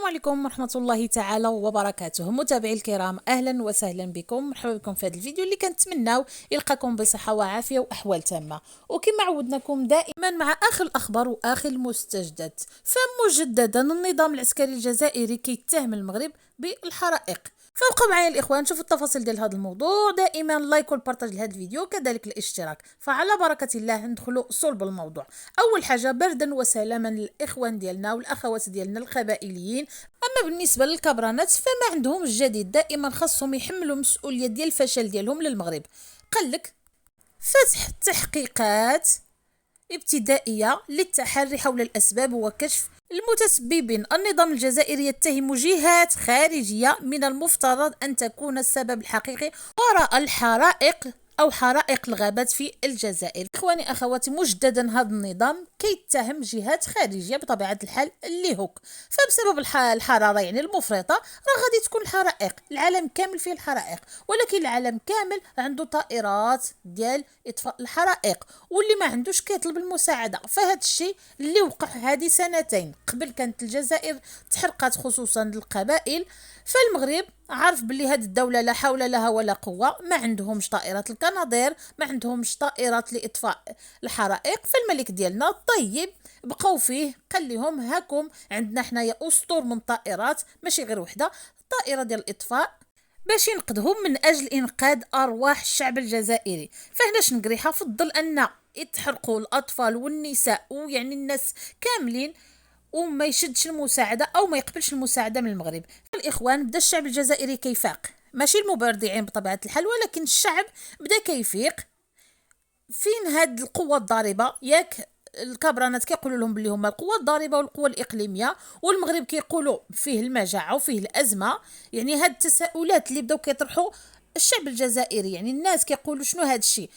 السلام عليكم ورحمة الله تعالى وبركاته. متابعي الكرام، أهلا وسهلا بكم، مرحبا بكم في هذا الفيديو اللي كنتمناو يلقاكم بصحة وعافية وأحوال تامة. وكما عودناكم دائما مع آخر الأخبار وآخر المستجدات، فمجددا النظام العسكري الجزائري كيتهم المغرب بالحرائق. فابقوا معايا الاخوان، نشوفوا التفاصيل ديال هذا الموضوع. دائما لايك والبارطاج لهذا الفيديو، كذلك الاشتراك. فعلى بركه الله ندخلوا صلب الموضوع. اول حاجه، بردا وسلاما للاخوان ديالنا والاخوات ديالنا القبائليين. اما بالنسبه للكبرانات فما عندهم الجديد، دائما خاصهم يحملوا مسؤوليه ديال الفشل ديالهم للمغرب. قالك فتح تحقيقات ابتدائية للتحري حول الأسباب وكشف المتسببين. النظام الجزائري يتهم جهات خارجية من المفترض أن تكون السبب الحقيقي وراء الحرائق أو حرائق الغابات في الجزائر. إخواني أخواتي، مجددا هذا النظام كيتهم جهات خارجية بطبيعة الحال اللي هوك، فبسبب الحرارة يعني المفرطة راه غادي تكون الحرائق. العالم كامل فيه الحرائق، ولكن العالم كامل عنده طائرات ديال إطفاء الحرائق، واللي ما عندوش كيطلب المساعدة. فهاد الشيء اللي وقع هذه سنتين قبل كانت الجزائر تحرقات خصوصا القبائل. فالمغرب عارف باللي هاد الدولة لا حول لها ولا قوة، ما عندهمش طائرات الكنادير، ما عندهمش طائرات لإطفاء الحرائق. فالملك ديالنا طيب بقوا فيه، قال لهم هاكم عندنا حنايا أسطور من طائرات، ماشي غير وحدة طائرة ديال الإطفاء باش ينقذهم من أجل إنقاذ أرواح الشعب الجزائري. فهنا شنقريحة فضل أن يتحرقوا الأطفال والنساء ويعني الناس كاملين، وما يشدش المساعدة أو ما يقبلش المساعدة من المغرب. الإخوان بدا الشعب الجزائري كيفاق، ماشي المبردعين بطبيعة الحال، ولكن الشعب بدا كيفيق. فين هاد القوة الضاربة؟ ياك الكابرانات كيقولوا لهم بلي هما القوة الضاربة والقوة الإقليمية، والمغرب كيقولوا فيه المجاعة وفيه الأزمة. يعني هاد التساؤلات اللي بداو كيطرحوا الشعب الجزائري، يعني الناس كيقولوا شنو هاد الشيء.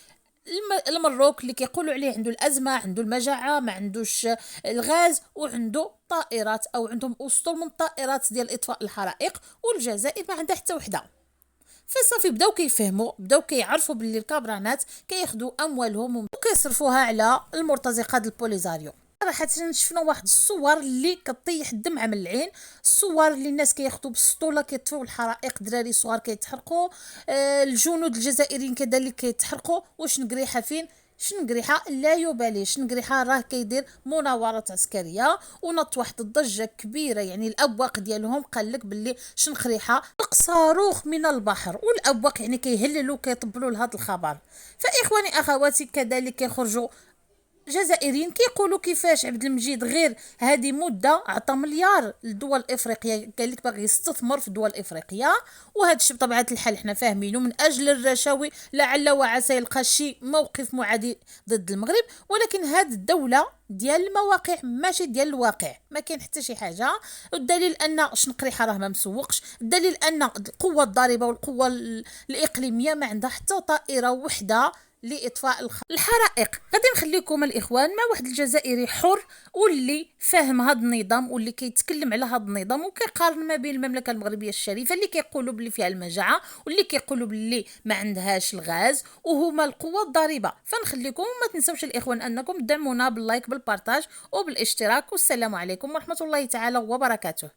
المروك اللي كيقولوا عليه عنده الأزمة، عنده المجاعة، ما عندوش الغاز، وعنده طائرات أو عندهم أسطول من الطائرات ديال إطفاء الحرائق، والجزائر ما عندها حتى وحدة. فصافي بداو كيفهموا، بداو كيعرفوا باللي الكابرانات كياخدوا اموالهم وكيصرفوها على المرتزقات البوليزاريو. صراحه شفنا واحد الصور اللي كطيح الدمعه من العين، الصور اللي الناس كياخدوا بالسطوله كيطفيو الحرائق، دراري صغار كيتحرقوا، الجنود الجزائريين كذلك كيتحرقوا. واش نقريحه فين؟ شنقريحه لا يبالي، شنقريحه راه كيدير مناورات عسكريه ونط واحد الضجه كبيره. يعني الابواق ديالهم قال لك باللي شنقريحه طلق صاروخ من البحر، والابواق يعني كيهللوا كيطبلوا لهذا الخبر. فاخواني اخواتي كذلك كيخرجوا جزائريين كيقولوا كيفاش عبد المجيد غير هذه مده عطى مليار لدول افريقيا، قال لك باغي يستثمر في دول افريقيا. وهذا الشيء بطبيعه الحال حنا فاهمينه من اجل الرشاوي، لعل وعسى يلقى شي موقف معادي ضد المغرب. ولكن هذه الدوله ديال المواقع ماشي ديال الواقع، ما كاين حتى شي حاجه. والدليل ان شنقريحه راه ما مسوقش، الدليل ان القوه الضاربه والقوه الاقليميه ما عندها حتى طائره وحده لإطفاء الحرائق. غادي نخليكم الإخوان مع واحد الجزائري حر واللي فاهم هذا النظام، واللي كيتكلم على هذا النظام وكيقارن ما بين المملكة المغربية الشريفة اللي كيقولوا بلي فيها المجاعة، واللي كيقولوا بلي ما عندهاش الغاز، وهما القوة الضاربة. فنخليكم ما تنسوش الإخوان أنكم تدعمونا باللايك بالبارتاج وبالاشتراك. والسلام عليكم ورحمة الله تعالى وبركاته.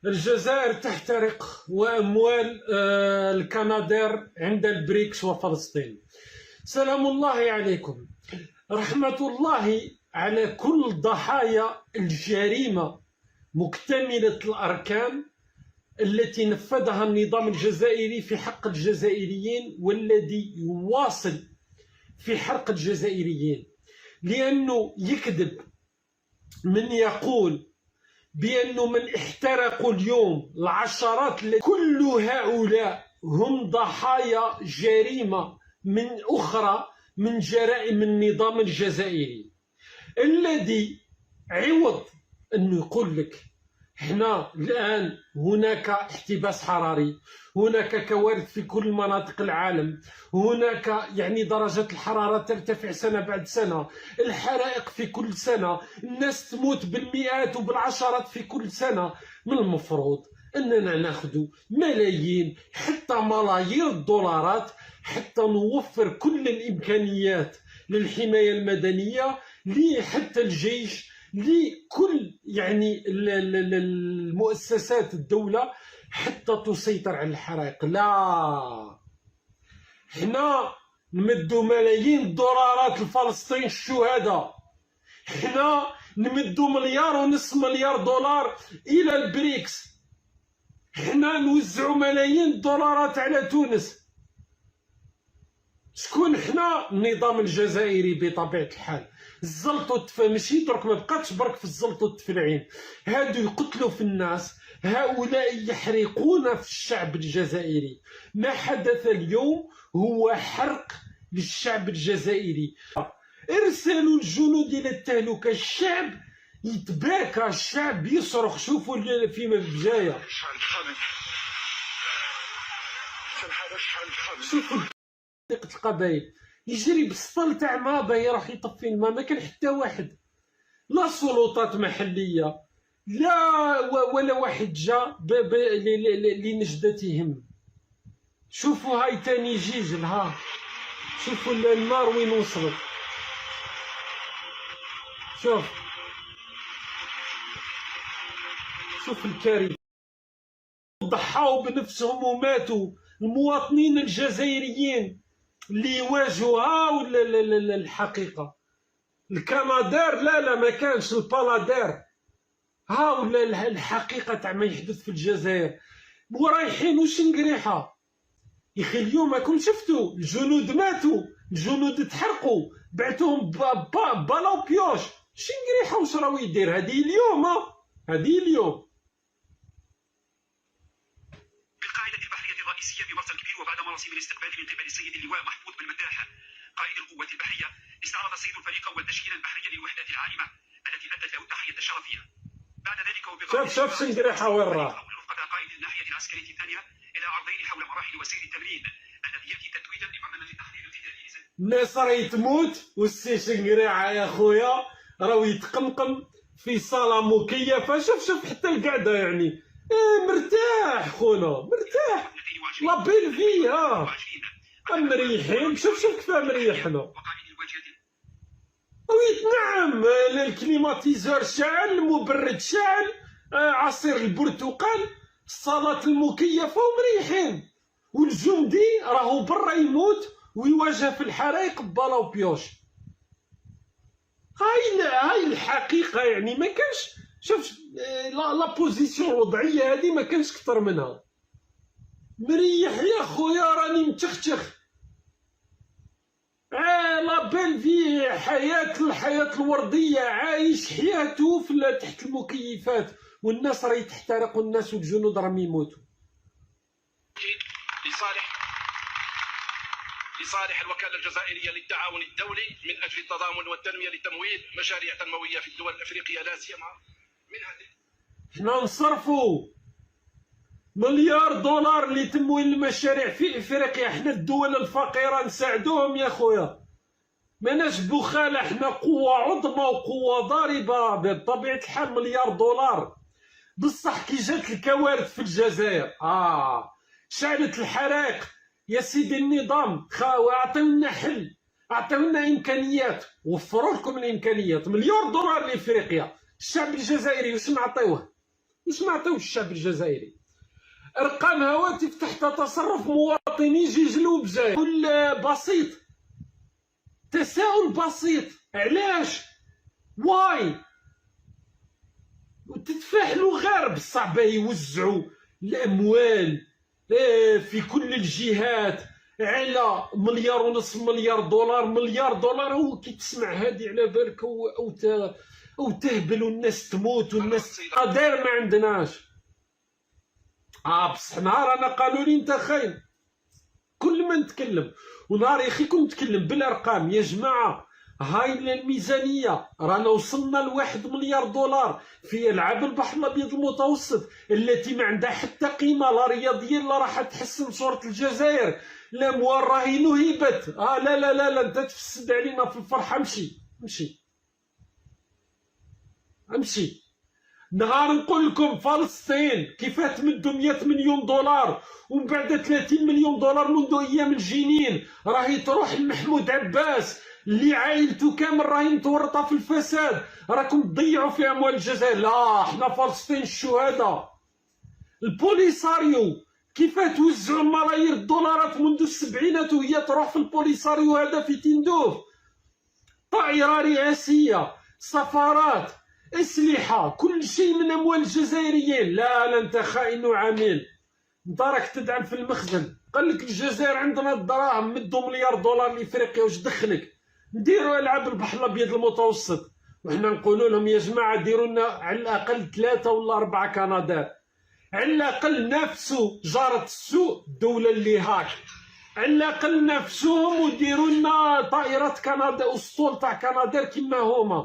الجزائر تحترق وأموال الكنادير عند البريكس وفلسطين. سلام الله عليكم، رحمة الله على كل ضحايا الجريمة مكتملة الأركان التي نفذها النظام الجزائري في حق الجزائريين، والذي يواصل في حرق الجزائريين. لأنه يكذب من يقول بأنه من احترقوا اليوم العشرات، كل هؤلاء هم ضحايا جريمة من أخرى من جرائم النظام الجزائري، الذي عوض أنه يقول لك احنا الآن هناك احتباس حراري، هناك كوارث في كل مناطق العالم، هناك يعني درجة الحرارة ترتفع سنة بعد سنة، الحرائق في كل سنة، الناس تموت بالمئات وبالعشرات في كل سنة. من المفروض أننا ناخذ ملايين حتى ملايير الدولارات حتى نوفر كل الإمكانيات للحماية المدنية، حتى الجيش، لكل يعني المؤسسات الدولة حتى تسيطر على الحرائق. لا، حنا نمدوا ملايين الدولارات لفلسطين الشهداء، حنا نمدوا مليار ونصف مليار دولار إلى البريكس، حنا نوزعوا ملايين الدولارات على تونس. شكون حنا؟ النظام الجزائري بطبيعة الحال. الزلط والتفاهم ماشي درك، ما بقاتش برك في الزلط والتفرعين، هادو يقتلوا في الناس، هؤلاء يحرقون في الشعب الجزائري. ما حدث اليوم هو حرق للشعب الجزائري. ارسلوا الجنود الى التهلكة، الشعب يتباكى، الشعب يصرخ. شوفوا فيما بجايه، شوفوا منطقة القبائل يجري بالسطل تاع ما باه يروح يطفي الماء، ما كان حتى واحد، لا سلطات محلية لا ولا واحد جا لنجدتهم. شوفوا هاي تاني جيجل، ها شوفوا النار وين وصلت، شوف الكارثة. ضحاو بنفسهم وماتوا المواطنين الجزائريين اللي يواجهوها. ولا الحقيقة الكنادير لا ما كانش البلادير، ها ولا الحقيقة تاع ما يحدث في الجزائر. ورايحين وش نقريحة يا اخي. اليوم راكم شفتوا الجنود ماتوا، الجنود تحرقوا، بعتوهم بالا وبيوش. شي نقريحة وش راهو يدير؟ هذه اليوم، هذه اليوم بالقاعدة البحرية الرئيسية بمرسى الكبير. وبعد مراسم الاستقبال من قبل السيد اللواء محفوظ بالمداح قائد القوات البحرية، استعرض السيد الفريق والتشكيل البحري للوحدات العائمة التي أدت له التحية الشرفية. بعد ذلك شوف شنقريحة وين راه رفقة قائد الناحية العسكرية الثانية إلى عرضين حول مراحل وسير التمرين الذي يأتي تتويجا لبرنامج التحضير القتالي. الناس راهي تموت والسي شنقريحة يا خويا راهو يتقمقم في صالة مكيفة. شوف حتى القعدة يعني مرتاح خونا، مرتاح لا بيل في، مريحين. شوف كيفاه مريحنا. نعم، الكليماتيزور شاعل، المبرد شاعل، عصير البرتقال، الصالات المكيفة ومريحين. والجندي راهو برا يموت ويواجه في الحرائق ببالا وبيوش. هاي الحقيقة يعني. ما كانش شوف لا بوزيسيون الوضعية هذه ما كانش كتر منها. مريح يا خويا، راني متختخ. لا بال في الحياة الوردية، عايش حياته تحت المكيفات، والناس راهي تحترق، والناس والجنود راهم يموتوا. لصالح الوكالة الجزائرية للتعاون الدولي من أجل التضامن والتنمية لتمويل مشاريع تنموية في الدول الأفريقية، لا سيما منها حنا نصرفوا مليار دولار لتمويل المشاريع في افريقيا. حنا الدول الفقيره نساعدوهم يا خويا، ماناش بخالة، حنا قوه عظمى وقوه ضاربه بطبيعه الحال. مليار دولار بصح كي جات الكوارث في الجزائر شعلت الحرائق يا سيدي، النظام عطيونا حل، عطيونا امكانيات، وفروا لكم الامكانيات. مليار دولار لافريقيا. الشعب الجزائري واش نعطيوه؟ واش نعطيو الشعب الجزائري؟ ارقام هواتف تحت تصرف مواطني جيجلو بجاي. كل بسيط، تساؤل بسيط، علاش؟ واي؟ وتتفاحلوا غير بصح باه يوزعوا الاموال في كل الجهات على مليار ونصف مليار دولار. مليار دولار هو كي تسمع هادي على بالك او تهبل والناس تموت والناس قدر ما عندناش. بصح نهار انا قالوا لي انت خاين كل ما نتكلم، ونهار يا اخي كنت نتكلم بالارقام يا جماعه. هاي الميزانية رانا وصلنا ل1 مليار دولار في ألعاب البحر الأبيض المتوسط التي ما عندها حتى قيمة لا رياضية لا راح تحسن صورة الجزائر. الأموال راهي نهبت. لا لا لا لا، أنت تفسد علينا في الفرحة. امشي. نهار نقول لكم فلسطين كيفاه تمدوا 100 مليون دولار ومن بعد 30 مليون دولار منذ ايام الجنين راهي تروح لمحمود عباس اللي عائلته كامل راهي متورطه في الفساد. راكم تضيعوا في اموال الجزائر. لا، احنا فلسطين الشهداء. البوليساريو كيفاه توزعوا ملايير الدولارات منذ السبعينات وهي تروح في البوليساريو هذا في تندوف. طائره رئاسيه، سفارات، اسلحه، كل شيء من اموال الجزائريين. لا انت خائن وعميل. انت راك تدعم في المخزن. قال لك الجزائر عندنا الدراهم، مدوا مليار دولار لافريقيا، واش دخلك؟ نديروا العاب البحر الابيض المتوسط وحنا نقولوا لهم يا جماعه ديروا لنا على الاقل 3 ولا 4 كندا، على الاقل نافسوا جاره السوء الدوله اللي هاك، على الاقل نافسوهم وديروا لنا طائرات كندا اسطول تاع كندا كيما هما.